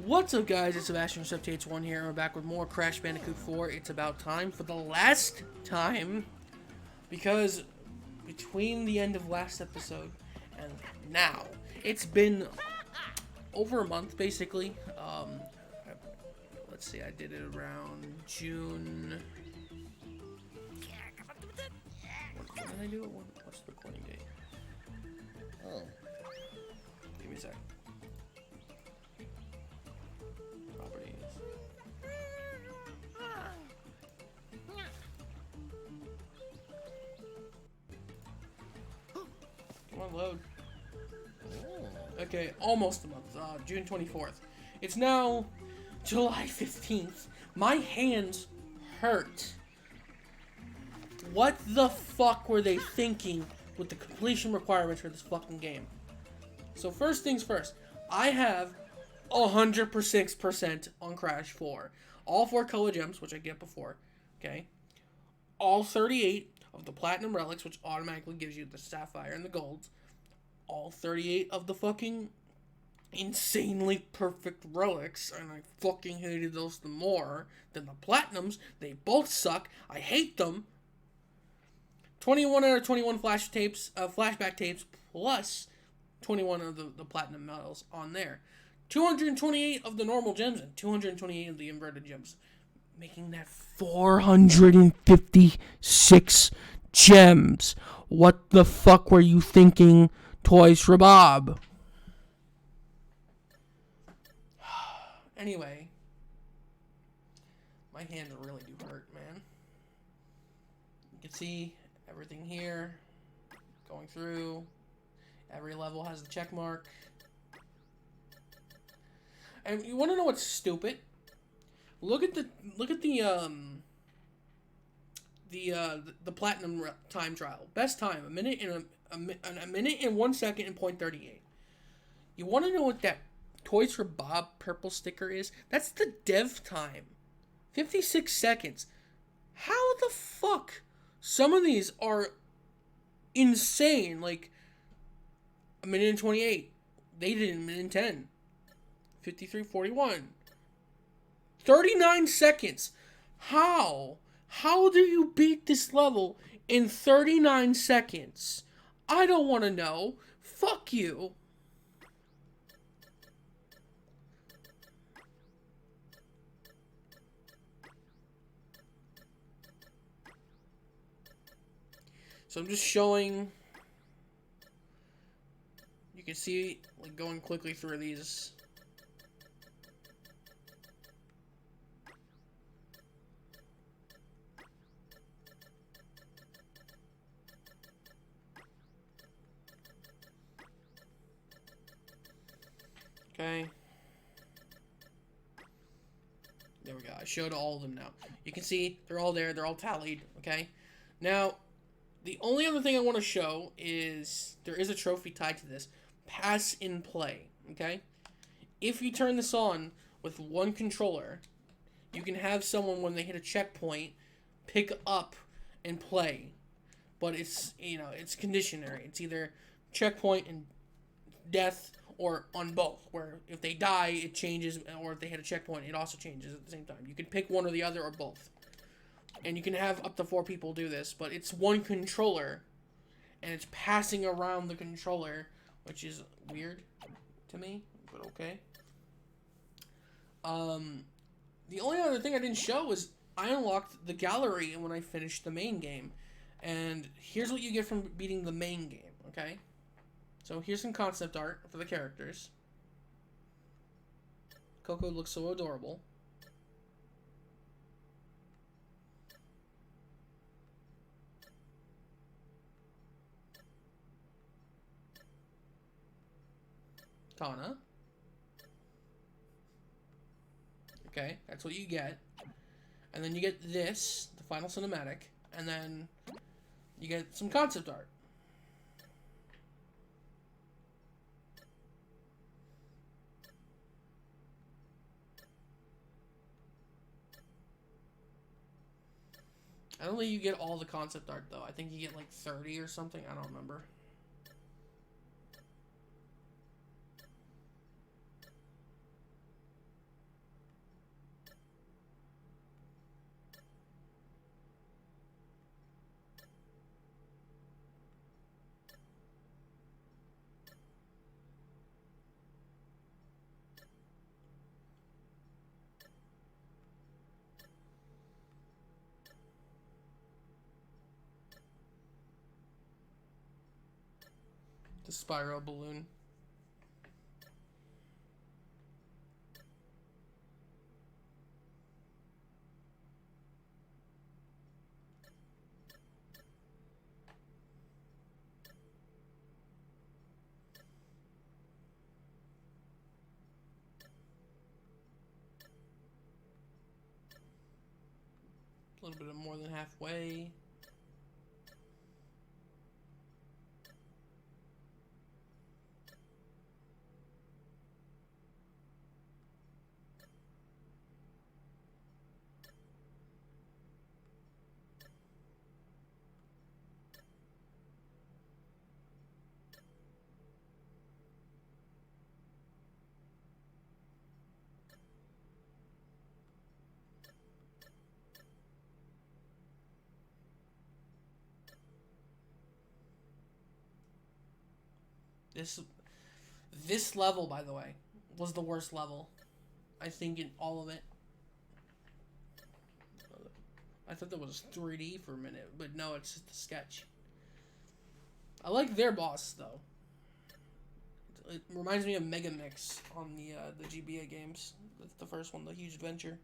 What's up, guys? It's Sebastian from Subtates1 here, and we're back with more Crash Bandicoot 4. It's about time for the last time, because between the end of last episode and now, it's been over a month, basically. Let's see, I did it around June. When did I do it? What's the recording date? Oh. Give me a sec. Properties. Come on, load. Okay, almost a month. June 24th. It's now July 15th. My hands hurt. What the fuck were they thinking with the completion requirements for this fucking game? So first things first, I have 100% on Crash 4. All 4 color gems, which I get before, okay? All 38 of the platinum relics, which automatically gives you the sapphire and the golds. All 38 of the fucking insanely perfect relics, and I fucking hated those the more than the platinums. They both suck. I hate them. 21 out of 21 flashback tapes, plus 21 of the platinum medals on there. 228 of the normal gems and 228 of the inverted gems, making that 456 gems. What the fuck were you thinking, Toys for Bob? Anyway, my hands really do hurt, man. You can see everything here going through. Every level has the check mark. And you want to know what's stupid? Look at the platinum time trial. Best time, a minute and 1 second and .38. You want to know what that Toys for Bob purple sticker is? That's the dev time. 56 seconds. How the fuck? Some of these are insane. Like, a minute and 28. They did it in a minute and 10. 53:41. 39 seconds. How? How do you beat this level in 39 seconds? I don't want to know. Fuck you. So I'm just showing. You can see, like, going quickly through these. Okay. There we go. I showed all of them now. You can see they're all there. They're all tallied. Okay. Now, the only other thing I want to show is there is a trophy tied to this. Pass in play. Okay. If you turn this on with one controller, you can have someone, when they hit a checkpoint, pick up and play. But it's, it's conditionary. It's either checkpoint and death, or on both, where if they die, it changes, or if they hit a checkpoint, it also changes at the same time. You can pick one or the other, or both. And you can have up to 4 people do this, but it's one controller, and it's passing around the controller, which is weird to me, but okay. The only other thing I didn't show was I unlocked the gallery when I finished the main game. And here's what you get from beating the main game, okay? So here's some concept art for the characters. Coco looks so adorable. Tana. Okay, that's what you get. And then you get this, the final cinematic, and then you get some concept art. I don't think you get all the concept art, though. I think you get like 30 or something. I don't remember. The spiral balloon. A little bit more than halfway. This level, by the way, was the worst level, I think, in all of it. I thought that was 3D for a minute, but no, it's just a sketch. I like their boss, though. It reminds me of Mega Mix on the GBA games. That's the first one, the Huge Adventure.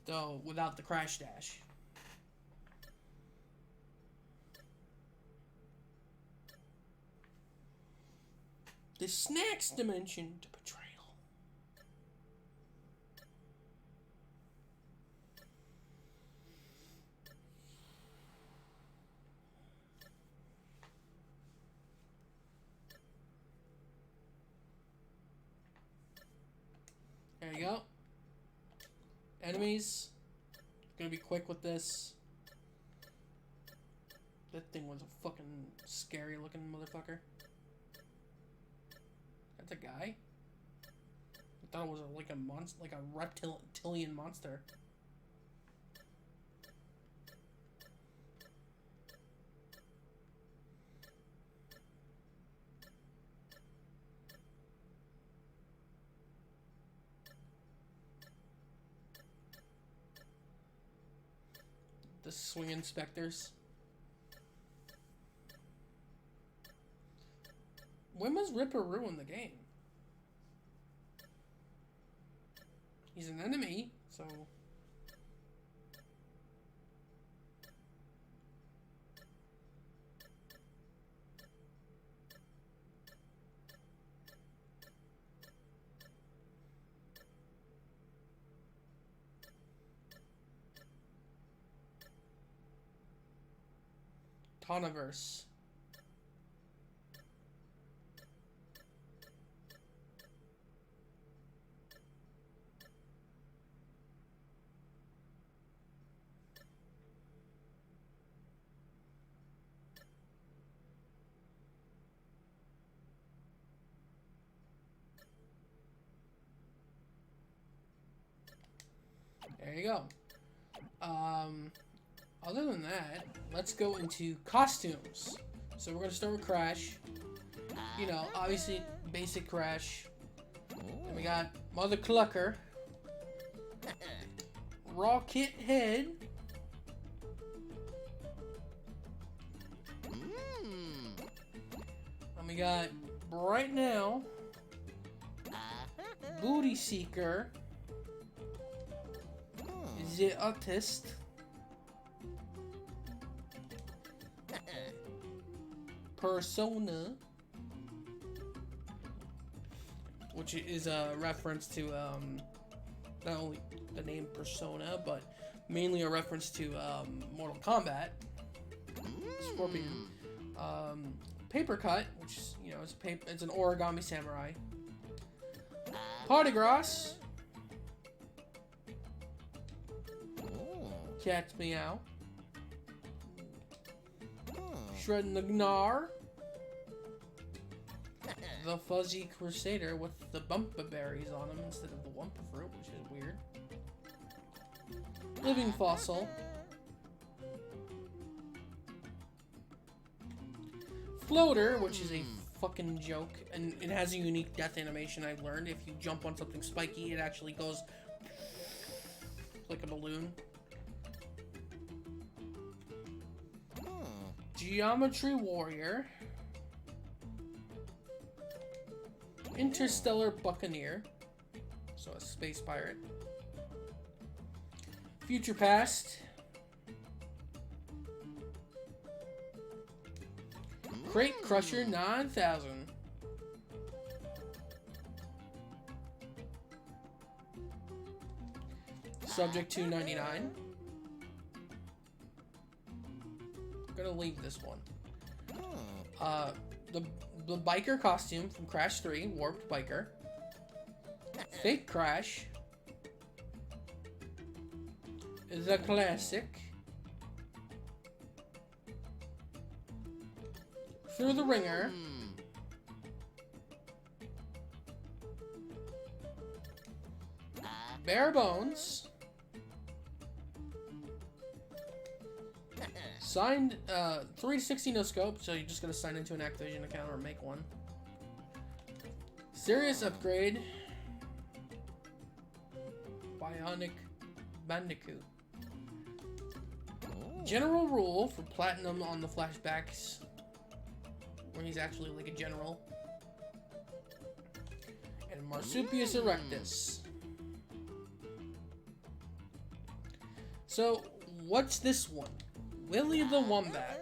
Though, without the Crash Dash. The snacks dimension to betrayal. There you go. Enemies. Gonna be quick with this. That thing was a fucking scary looking motherfucker. That's a guy? I thought it was like a monster, like a reptilian monster. The swing inspectors. When was Ripper ruin the game? He's an enemy, so... Toniverse. There you go. Other than that, let's go into costumes. So we're gonna start with Crash. You know, obviously basic Crash. And we got Mother Clucker, Rocket Head, and we got right now Booty Seeker, the Artist, Persona, which is a reference to not only the name Persona, but mainly a reference to Mortal Kombat. Scorpion. Paper Cut, which is, you know, it's an origami samurai. Partygrass. Cat's Meow. Shred Nagnar. The Fuzzy Crusader with the Bumpa Berries on him instead of the Wumpa Fruit, which is weird. Living Fossil. Floater, which is a fucking joke, and it has a unique death animation I've learned. If you jump on something spiky, it actually goes like a balloon. Geometry Warrior. Interstellar Buccaneer. So a space pirate. Future Past. Crate Crusher 9000. Subject 299. I'm gonna leave this one. The biker costume from Crash 3, Warped Biker. Fake Crash. The classic. Through the Ringer. Bare Bones. Signed 360 no scope, so you're just gonna sign into an Activision account or make one. Serious Upgrade. Bionic Bandicoot. General Rule for Platinum on the flashbacks, where he's actually like a general. And Marsupius Erectus. So, what's this one? Willy the Wombat.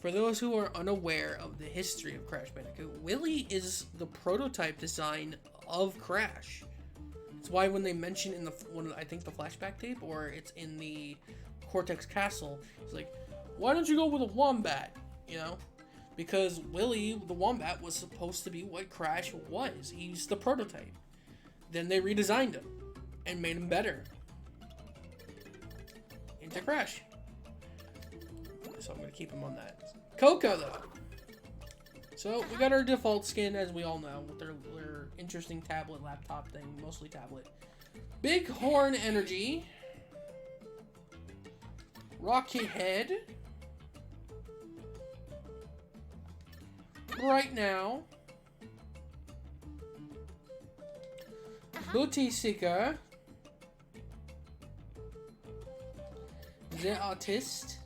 For those who are unaware of the history of Crash Bandicoot, Willy is the prototype design of Crash. It's why when they mention in I think the flashback tape, or it's in the Cortex castle, it's like, why don't you go with a wombat? You know? Because Willy the Wombat was supposed to be what Crash was. He's the prototype. Then they redesigned him and made him better into Crash. So I'm gonna keep him on that. Coco though. So we got our default skin, as we all know, with their interesting tablet laptop thing, mostly tablet. Big Horn Energy. Rocky Head. Right Now. Booty Seeker. The Artist.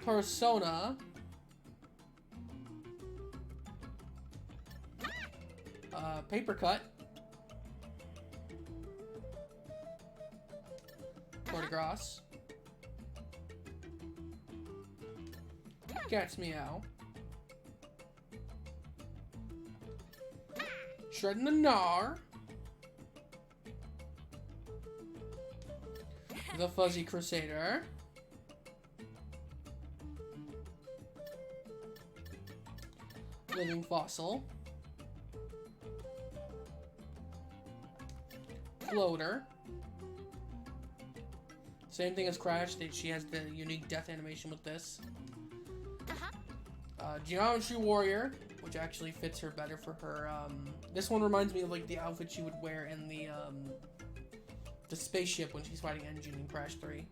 Persona. Paper Cut. Cortex. Cat's Meow. Shredding the Gnar. The Fuzzy Crusader. Living Fossil. Floater. Same thing as Crash. She has the unique death animation with this. Geometry Warrior, which actually fits her better for her. This one reminds me of like the outfit she would wear in the spaceship when she's fighting Engine in Crash 3.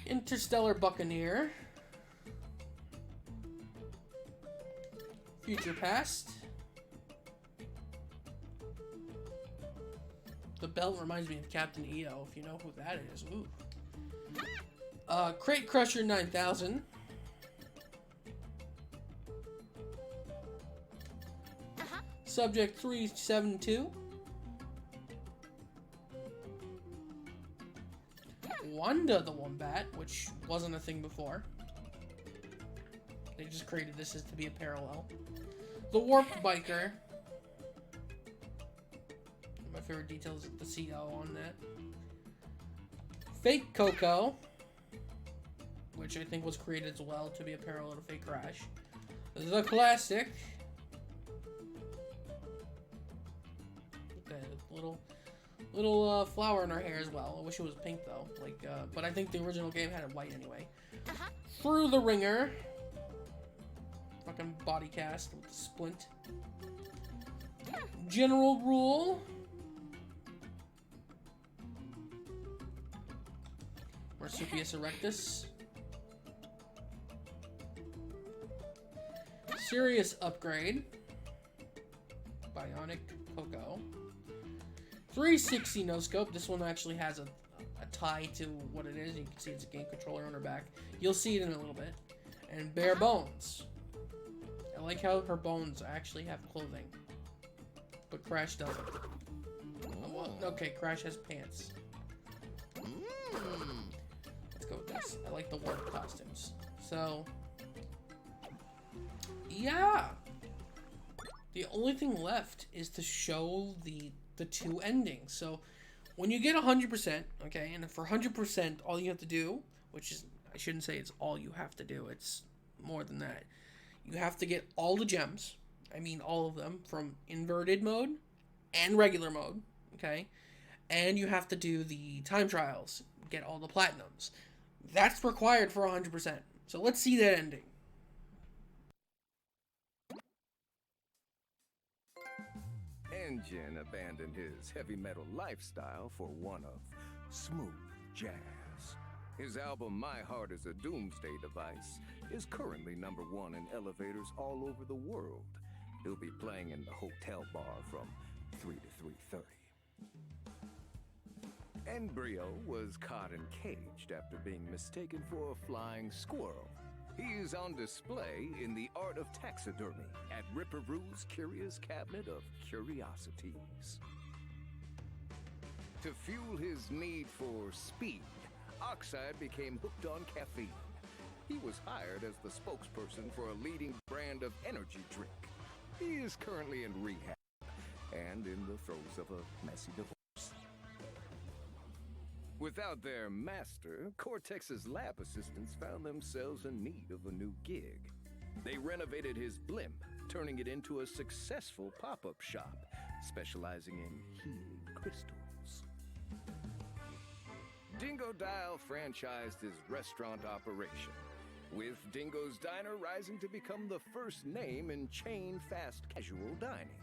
Interstellar Buccaneer. Future Past. The belt reminds me of Captain EO, if you know who that is. Ooh. Crate Crusher 9000. Subject 372. Wanda the Wombat, which wasn't a thing before. They just created this as to be a parallel. The Warped Biker. My favorite detail is the CO on that. Fake Coco, which I think was created as well to be a parallel to Fake Crash. The Classic. The little flower in her hair as well. I wish it was pink though. Like, but I think the original game had it white anyway. Through the Ringer. Fucking body cast with the splint. General Rule. Marsupius Erectus. Serious Upgrade. Bionic Coco. 360 no scope. This one actually has a tie to what it is. You can see it's a game controller on her back. You'll see it in a little bit. And bare bones. I like how her bones actually have clothing, but Crash doesn't. Oh, well, okay, Crash has pants. Let's go with this. I like the warp costumes. So, yeah. The only thing left is to show the two endings. So, when you get 100%, okay, and for 100%, all you have to do, which is, I shouldn't say it's all you have to do, it's more than that. You have to get all the gems, I mean all of them, from inverted mode and regular mode, okay? And you have to do the time trials, get all the platinums. That's required for 100%. So let's see that ending. Engine abandoned his heavy metal lifestyle for one of smooth jazz. His album My Heart is a Doomsday Device is currently #1 in elevators all over the world. He'll be playing in the hotel bar from 3 to 3:30. Embryo was caught and caged after being mistaken for a flying squirrel. He is on display in the art of taxidermy at Ripperoo's Curious Cabinet of Curiosities. To fuel his need for speed, Oxide became hooked on caffeine. He was hired as the spokesperson for a leading brand of energy drink. He is currently in rehab and in the throes of a messy divorce. Without their master, Cortex's lab assistants found themselves in need of a new gig. They renovated his blimp, turning it into a successful pop-up shop, specializing in healing crystals. Dingo Dial franchised his restaurant operation, with Dingo's Diner rising to become the first name in chain fast casual dining.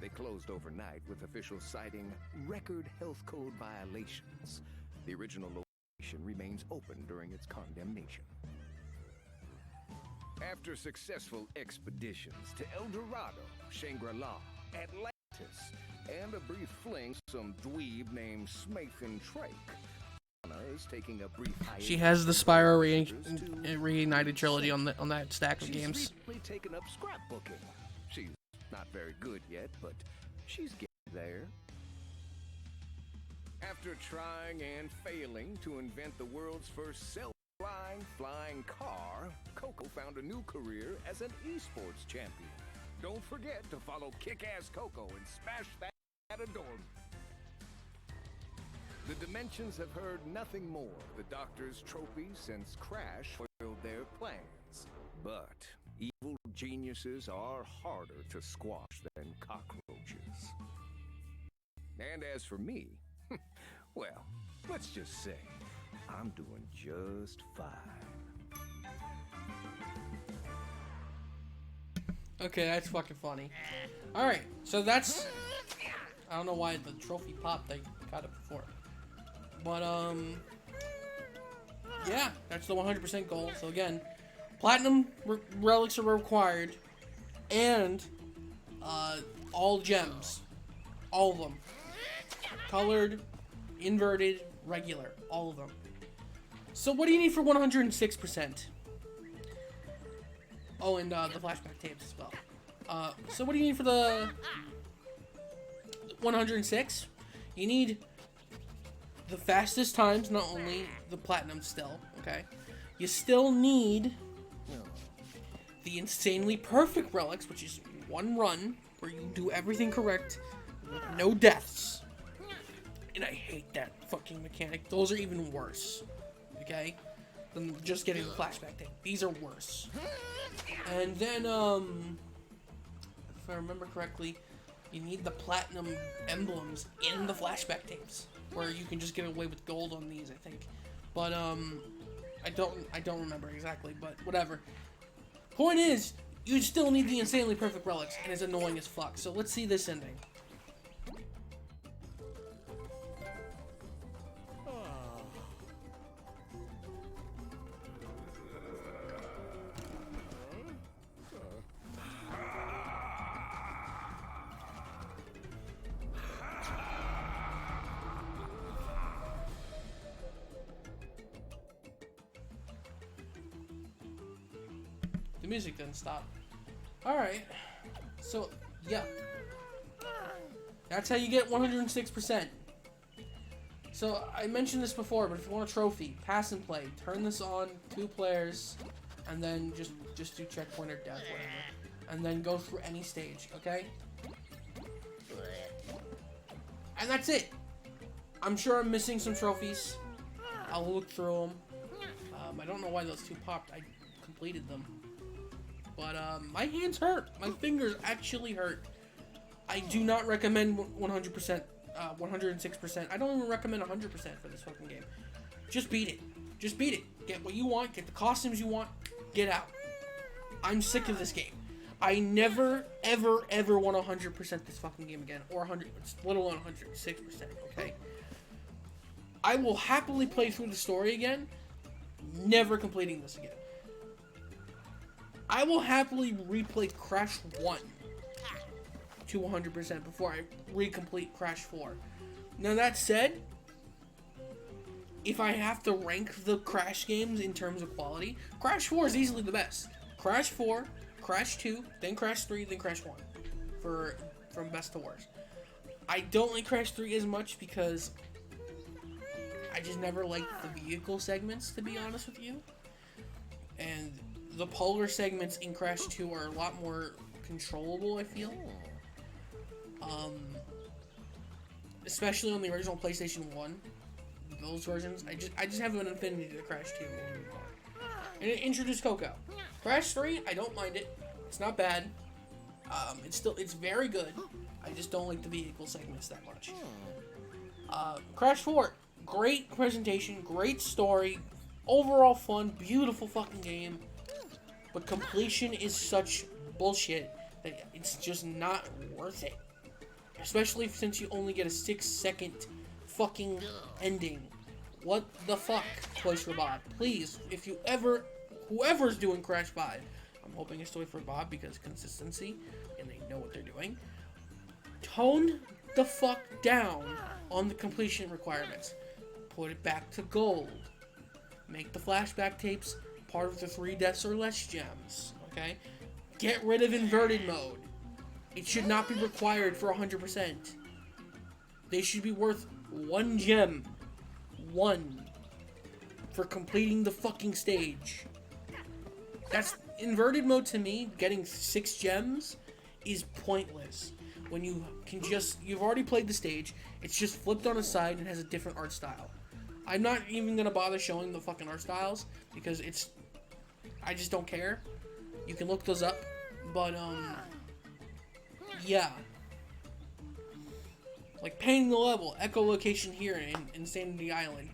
They closed overnight with officials citing record health code violations. The original location remains open during its condemnation. After successful expeditions to El Dorado, Shangri-La, Atlantis, and a brief fling with some dweeb named Smathan Trake, Anna is taking a brief hiatus. She has the Spyro Reignited trilogy on that stack of games. She's recently taken up scrapbooking. She's not very good yet, but she's getting there. After trying and failing to invent the world's first self-flying flying car, Coco found a new career as an esports champion. Don't forget to follow Kick-Ass Coco and smash that adorn. The Dimensions have heard nothing more of the Doctor's trophy since Crash foiled their plans. But evil geniuses are harder to squash than cockroaches. And as for me, well, let's just say I'm doing just fine. Okay, that's fucking funny. Alright, so that's... I don't know why the trophy popped, they got it before. But, yeah, that's the 100% goal. So again, platinum relics are required, and, all gems. All of them. Colored, inverted, regular. All of them. So what do you need for 106%? Oh, and, the flashback tapes as well. So what do you need for the 106? You need the fastest times, not only the platinum still, okay? You still need the insanely perfect relics, which is one run where you do everything correct with no deaths. And I hate that fucking mechanic. Those are even worse, okay? Than just getting the flashback tape. These are worse. And then, if I remember correctly, you need the platinum emblems in the flashback tapes, where you can just get away with gold on these, I think. But I don't remember exactly, but whatever. Point is, you still need the insanely perfect relics, and it's annoying as fuck. So let's see this ending. The music didn't stop. Alright. So, yeah. That's how you get 106%. So, I mentioned this before, but if you want a trophy, pass and play. Turn this on, 2 players, and then just do checkpoint or death, whatever. And then go through any stage, okay? And that's it. I'm sure I'm missing some trophies. I'll look through them. I don't know why those 2 popped. I completed them. But, my hands hurt. My fingers actually hurt. I do not recommend 100%, 106%. I don't even recommend 100% for this fucking game. Just beat it. Just beat it. Get what you want. Get the costumes you want. Get out. I'm sick of this game. I never, ever, ever want 100% this fucking game again. Or 100, let alone 106%, okay? I will happily play through the story again. Never completing this again. I will happily replay Crash 1 to 100% before I recomplete Crash 4. Now that said, if I have to rank the Crash games in terms of quality, Crash 4 is easily the best. Crash 4, Crash 2, then Crash 3, then Crash 1 from best to worst. I don't like Crash 3 as much because I just never liked the vehicle segments, to be honest with you. And the polar segments in Crash 2 are a lot more controllable, I feel. Especially on the original PlayStation 1. Those versions, I just have an affinity to Crash 2 a little bit more. And it introduced Coco. Crash 3, I don't mind it. It's not bad. It's very good. I just don't like the vehicle segments that much. Crash 4, great presentation, great story, overall fun, beautiful fucking game. But completion is such bullshit that it's just not worth it. Especially since you only get a 6-second fucking ending. What the fuck, Toys for Bob? Please, if you ever, whoever's doing Crash 5, I'm hoping it's Toys for Bob because consistency, and they know what they're doing. Tone the fuck down on the completion requirements. Put it back to gold. Make the flashback tapes part of the 3 deaths or less gems, okay? Get rid of inverted mode. It should not be required for 100%. They should be worth 1 gem. 1. For completing the fucking stage. That's inverted mode to me, getting 6 gems is pointless. When you can you've already played the stage, it's just flipped on a side and has a different art style. I'm not even gonna bother showing the fucking art styles because I just don't care. You can look those up, but yeah. Like painting the level, echolocation here in Insanity Island.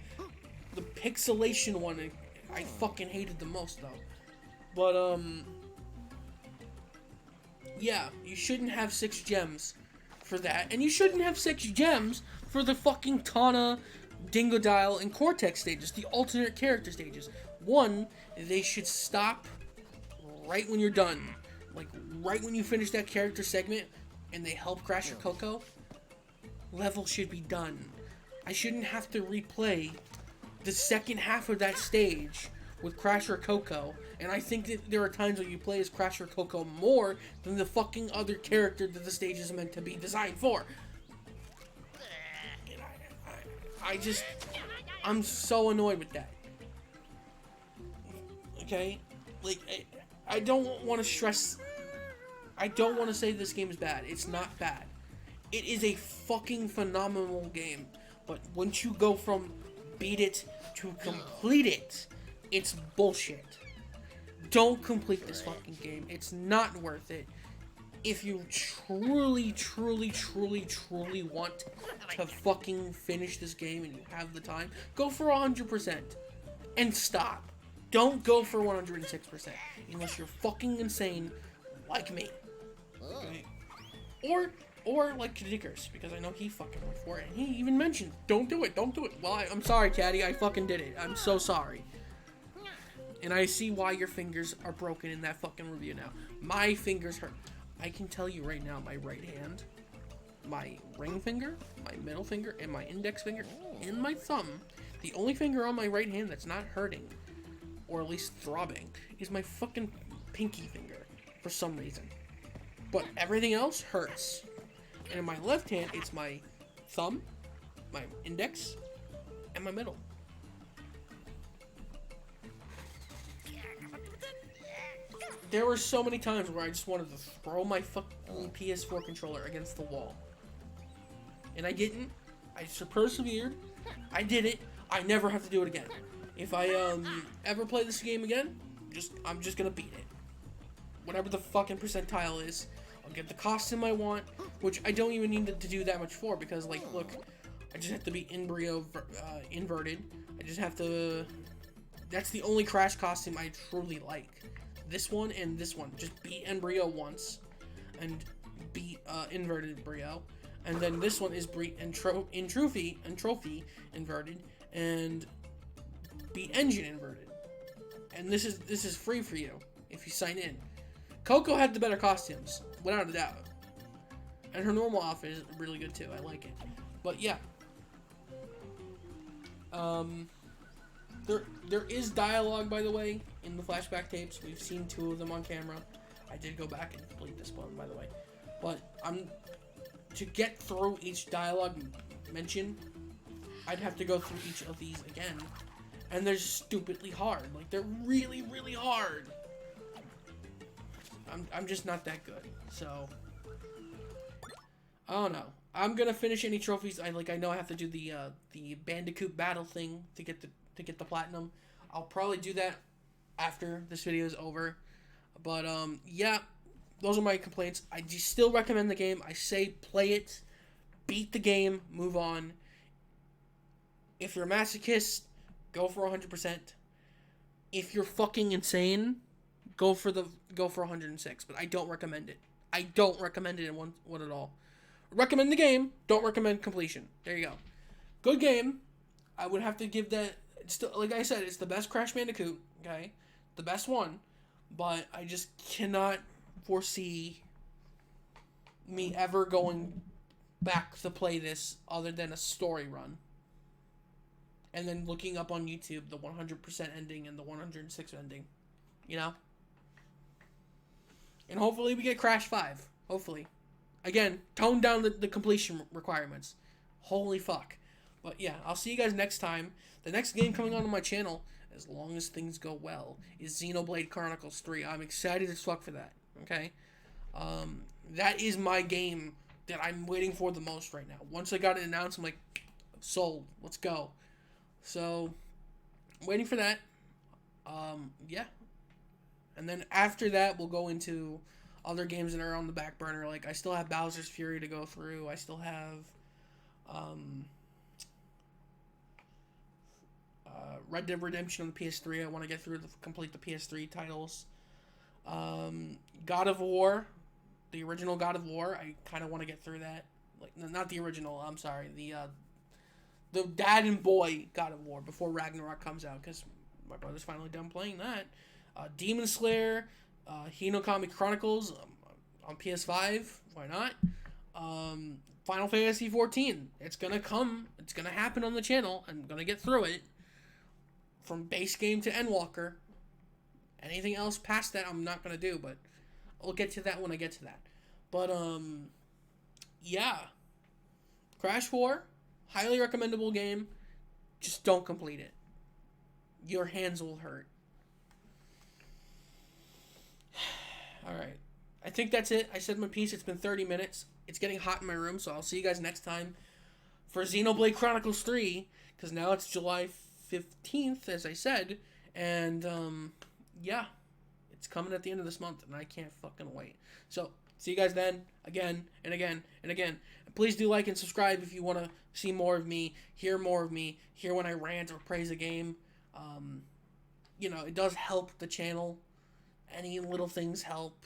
The pixelation one, I fucking hated the most though. But yeah, you shouldn't have 6 gems for that, and you shouldn't have 6 gems for the fucking Tana, Dingodile, and Cortex stages, the alternate character stages. 1, they should stop right when you're done. Like, right when you finish that character segment, and they help Crash or Coco, level should be done. I shouldn't have to replay the second half of that stage with Crash or Coco, and I think that there are times when you play as Crash or Coco more than the fucking other character that the stage is meant to be designed for. I'm so annoyed with that. Okay? Like, I don't want to stress, I don't want to say this game is bad. It's not bad. It is a fucking phenomenal game. But once you go from beat it to complete it, it's bullshit. Don't complete this fucking game. It's not worth it. If you truly, truly, truly, truly want to fucking finish this game and you have the time, go for 100% and stop. Don't go for 106% unless you're fucking insane like me. Okay? Or like Dickers, because I know he fucking went for it and he even mentioned, don't do it, don't do it. Well, I'm sorry, Caddy, I fucking did it. I'm so sorry. And I see why your fingers are broken in that fucking review now. My fingers hurt. I can tell you right now, my right hand, my ring finger, my middle finger, and my index finger, and my thumb, the only finger on my right hand that's not hurting, or at least throbbing, is my fucking pinky finger for some reason. But everything else hurts. And in my left hand, it's my thumb, my index, and my middle. There were so many times where I just wanted to throw my fucking PS4 controller against the wall. And I didn't. I persevered. I did it. I never have to do it again. If I ever play this game again, I'm just gonna beat it. Whatever the fucking percentile is, I'll get the costume I want, which I don't even need to do that much for, because, like, look, I just have to be embryo inverted. I just have to. That's the only Crash costume I truly like. This one and this one. Just beat embryo once, and beat inverted embryo, and then this one is beat trophy inverted, and beat engine inverted. And this is free for you if you sign in. Coco had the better costumes, without a doubt, and her normal outfit is really good too. I like it, but yeah. There is dialogue, by the way, in the flashback tapes. We've seen 2 of them on camera. I did go back and complete this one, by the way. But to get through each dialogue mention, I'd have to go through each of these again. And they're stupidly hard. Like, they're really, really hard. I'm just not that good. So, I don't know. I'm gonna finish any trophies. I know I have to do the Bandicoot battle thing to get the platinum. I'll probably do that after this video is over. But yeah, those are my complaints. I still recommend the game. I say play it, beat the game, move on. If you're a masochist, go for 100%. If you're fucking insane, go for 106. But I don't recommend it. I don't recommend it in one at all. Recommend the game. Don't recommend completion. There you go. Good game. I would have to give that. Still, like I said, it's the best Crash Bandicoot. Okay, the best one. But I just cannot foresee me ever going back to play this other than a story run. And then looking up on YouTube the 100% ending and the 106 ending. You know? And hopefully we get Crash 5. Hopefully. Again, tone down the completion requirements. Holy fuck. But yeah, I'll see you guys next time. The next game coming on my channel, as long as things go well, is Xenoblade Chronicles 3. I'm excited as fuck for that. Okay? That is my game that I'm waiting for the most right now. Once I got it announced, I'm like, sold. Let's go. So, I'm waiting for that. Yeah. And then after that, we'll go into other games that are on the back burner. Like, I still have Bowser's Fury to go through. I still have Red Dead Redemption on the PS3. I want to get through complete the PS3 titles. God of War, the original God of War. I kind of want to get through that. Like, not the original. I'm sorry. The dad and boy God of War before Ragnarok comes out, because my brother's finally done playing that. Demon Slayer, Hinokami Chronicles on PS5. Why not? Final Fantasy 14. It's gonna come. It's gonna happen on the channel. I'm gonna get through it. From base game to Endwalker. Anything else past that, I'm not gonna do. But I'll get to that when I get to that. But yeah. Crash 4, highly recommendable game. Just don't complete it. Your hands will hurt. Alright. I think that's it. I said my piece. It's been 30 minutes. It's getting hot in my room, so I'll see you guys next time for Xenoblade Chronicles 3, because now it's July 15th, as I said, and, yeah, it's coming at the end of this month, and I can't fucking wait. So, see you guys then, again, and again, and again. And please do like and subscribe if you want to see more of me, hear when I rant or praise a game. You know, it does help the channel. Any little things help.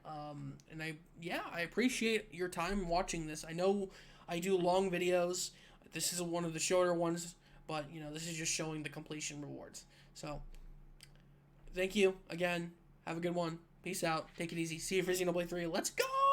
And I appreciate your time watching this. I know I do long videos. This is one of the shorter ones, but, you know, this is just showing the completion rewards. So, thank you again. Have a good one. Peace out. Take it easy. See you for Xenoblade 3. Let's go!